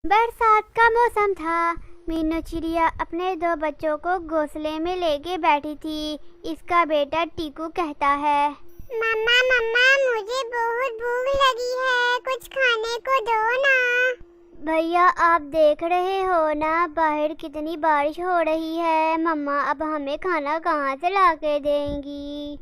बरसात का मौसम था। मीनू चिड़िया अपने दो बच्चों को घोंसले में लेके बैठी थी। इसका बेटा टीकू कहता है, मम्मा मम्मा मुझे बहुत भूख लगी है, कुछ खाने को दो ना। भैया आप देख रहे हो ना बाहर कितनी बारिश हो रही है। मम्मा अब हमें खाना कहाँ से लाके देंगी।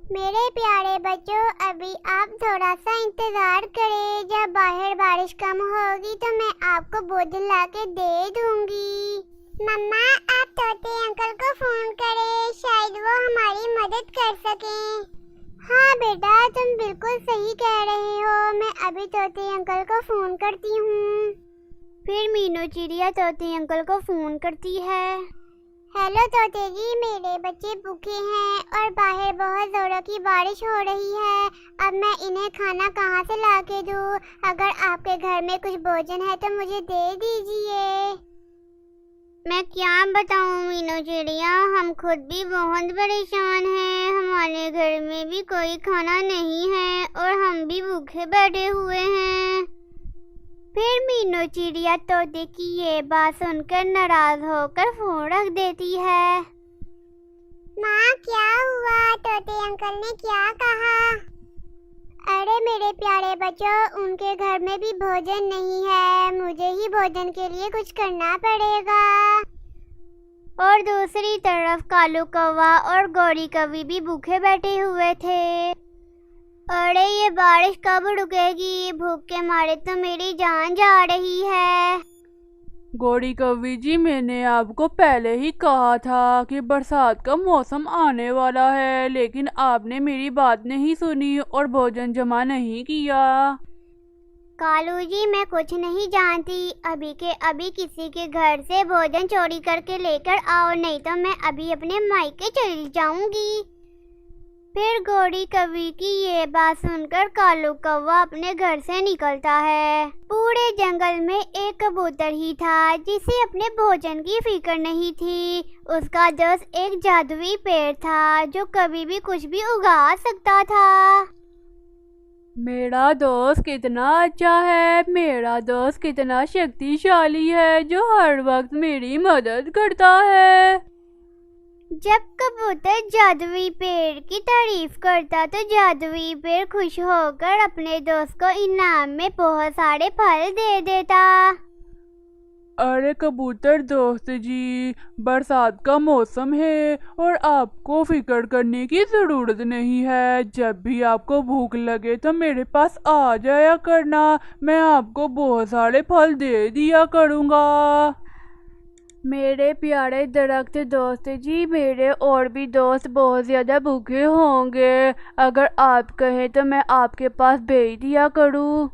मेरे प्यारे बच्चों, अभी आप थोड़ा सा इंतजार करें। जब बाहर बारिश कम होगी तो मैं आपको भोजन लाके दे दूंगी। मम्मा आप तोते अंकल को फोन करें, शायद वो हमारी मदद कर सकें। हाँ बेटा, तुम बिल्कुल सही कह रहे हो। मैं अभी तोते अंकल को फोन करती हूँ। फिर मीनू चिड़िया तोते अंकल को फोन करती है। हेलो तोते जी, मेरे बच्चे भूखे हैं और बाहर बहुत जोरों की बारिश हो रही है। अब मैं इन्हें खाना कहाँ से लाके दूँ? अगर आपके घर में कुछ भोजन है तो मुझे दे दीजिए। मैं क्या बताऊं मीनू चिड़िया, हम खुद भी बहुत परेशान हैं। हमारे घर में भी कोई खाना नहीं है और हम भी भूखे बैठे हुए हैं। फिर मीनू चिड़िया तोते की ये बात सुनकर नाराज होकर फोन रख देती है। माँ क्या हुआ? तोते अंकल ने क्या कहा? अरे मेरे प्यारे बच्चों, उनके घर में भी भोजन नहीं है। मुझे ही भोजन के लिए कुछ करना पड़ेगा। और दूसरी तरफ कालू कौवा और गौरी कौवी भी भूखे बैठे हुए थे। अरे ये बारिश कब रुकेगी? भूख के मारे तो मेरी जान जा रही है। गौरी कवि जी, मैंने आपको पहले ही कहा था कि बरसात का मौसम आने वाला है, लेकिन आपने मेरी बात नहीं सुनी और भोजन जमा नहीं किया। कालू जी मैं कुछ नहीं जानती। अभी के अभी किसी के घर से भोजन चोरी करके लेकर आओ, नहीं तो मैं अभी अपने मायके चली जाऊंगी। फिर गौरी कवि की ये बात सुनकर कालू कौवा अपने घर से निकलता है। पूरे जंगल में एक कबूतर ही था जिसे अपने भोजन की फिक्र नहीं थी। उसका दोस्त एक जादुई पेड़ था जो कभी भी कुछ भी उगा सकता था। मेरा दोस्त कितना अच्छा है, मेरा दोस्त कितना शक्तिशाली है जो हर वक्त मेरी मदद करता है। जब कबूतर जादुई पेड़ की तारीफ करता तो जादुई पेड़ खुश होकर अपने दोस्त को इनाम में बहुत सारे फल दे देता। अरे कबूतर दोस्त जी, बरसात का मौसम है और आपको फिक्र करने की ज़रूरत नहीं है। जब भी आपको भूख लगे तो मेरे पास आ जाया करना, मैं आपको बहुत सारे फल दे दिया करूँगा। मेरे प्यारे दरख्त दोस्त जी, मेरे और भी दोस्त बहुत ज़्यादा भूखे होंगे। अगर आप कहें तो मैं आपके पास भेज दिया करूँ।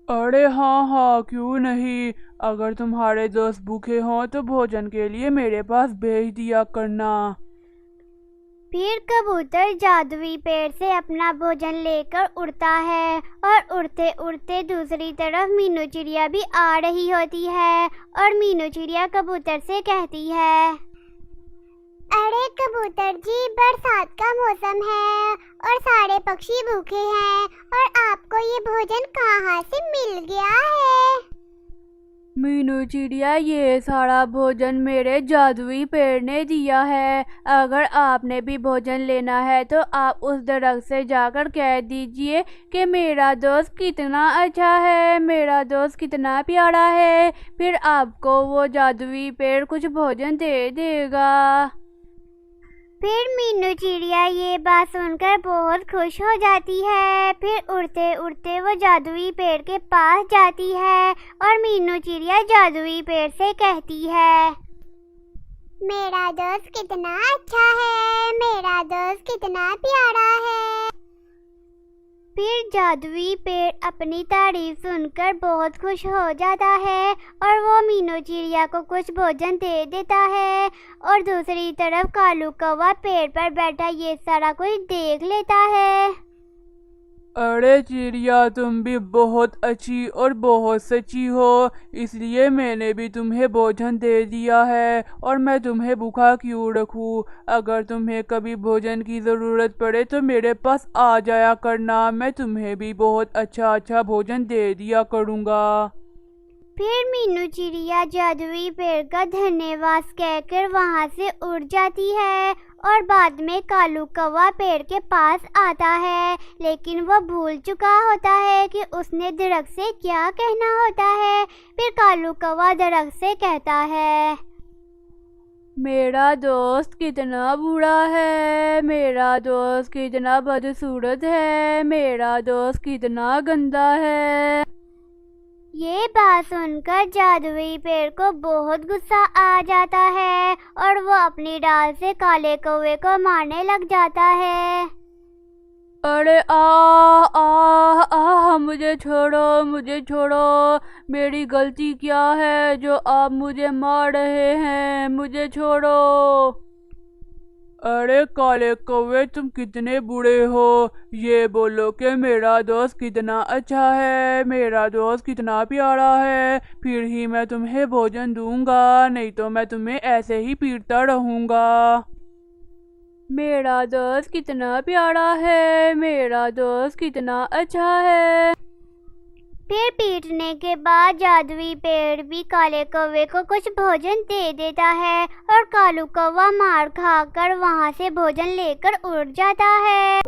अरे हाँ हाँ, क्यों नहीं। अगर तुम्हारे दोस्त भूखे हों तो भोजन के लिए मेरे पास भेज दिया करना। फिर कबूतर जादुई पेड़ से अपना भोजन लेकर उड़ता है और उड़ते उड़ते दूसरी तरफ मीनू चिड़िया भी आ रही होती है और मीनू चिड़िया कबूतर से कहती है, अरे कबूतर जी, बरसात का मौसम है और सारे पक्षी भूखे हैं और आपको ये भोजन कहाँ से मिल गया है? मीनू चिड़िया, ये सारा भोजन मेरे जादुई पेड़ ने दिया है। अगर आपने भी भोजन लेना है तो आप उस दरख्त से जाकर कह दीजिए कि मेरा दोस्त कितना अच्छा है, मेरा दोस्त कितना प्यारा है। फिर आपको वो जादुई पेड़ कुछ भोजन दे देगा। फिर मीनू चिड़िया ये बात सुनकर बहुत खुश हो जाती है। फिर उड़ते उड़ते वो जादुई पेड़ के पास जाती है और मीनू चिड़िया जादुई पेड़ से कहती है, मेरा दोस्त कितना अच्छा है, मेरा दोस्त कितना प्यारा है। फिर जादुई पेड़ अपनी तारीफ सुनकर बहुत खुश हो जाता है और वो मीनू चिड़िया को कुछ भोजन दे देता है। और दूसरी तरफ कालू कौवा पेड़ पर बैठा ये सारा कुछ देख लेता है। अरे चिड़िया, तुम भी बहुत अच्छी और बहुत सच्ची हो, इसलिए मैंने भी तुम्हें भोजन दे दिया है और मैं तुम्हें भूखा क्यों रखूं। अगर तुम्हें कभी भोजन की ज़रूरत पड़े तो मेरे पास आ जाया करना, मैं तुम्हें भी बहुत अच्छा अच्छा भोजन दे दिया करूँगा। फिर मीनू चिड़िया जादुई पेड़ का धन्यवाद कहकर वहाँ से उड़ जाती है और बाद में कालू कौवा पेड़ के पास आता है, लेकिन वह भूल चुका होता है कि उसने दरख्त से क्या कहना होता है। फिर कालू कौवा दरख्त से कहता है, मेरा दोस्त कितना बूढ़ा है, मेरा दोस्त कितना बदसूरत है, मेरा दोस्त कितना गंदा है। ये बात सुनकर जादुई पेड़ को बहुत गुस्सा आ जाता है और वो अपनी डाल से काले कौवे को मारने लग जाता है। अरे आ मुझे छोड़ो, मेरी गलती क्या है जो आप मुझे मार रहे हैं, मुझे छोड़ो। अरे काले कौवे, तुम कितने बुरे हो, ये बोलो कि मेरा दोस्त कितना अच्छा है, मेरा दोस्त कितना प्यारा है, फिर ही मैं तुम्हें भोजन दूंगा, नहीं तो मैं तुम्हें ऐसे ही पीटता रहूंगा। मेरा दोस्त कितना प्यारा है, मेरा दोस्त कितना अच्छा है। फिर पीटने के बाद जादुई पेड़ भी काले कौवे को कुछ भोजन दे देता है और कालू कौवा मार खाकर वहाँ से भोजन लेकर उड़ जाता है।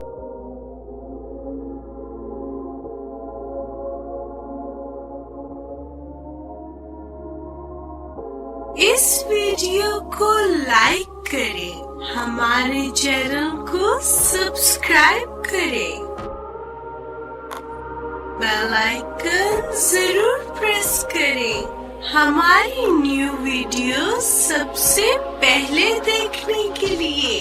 इस वीडियो को लाइक करें, हमारे चैनल को सब्सक्राइब करें, बेल आइकन जरूर प्रेस करें हमारी न्यू वीडियो सबसे पहले देखने के लिए।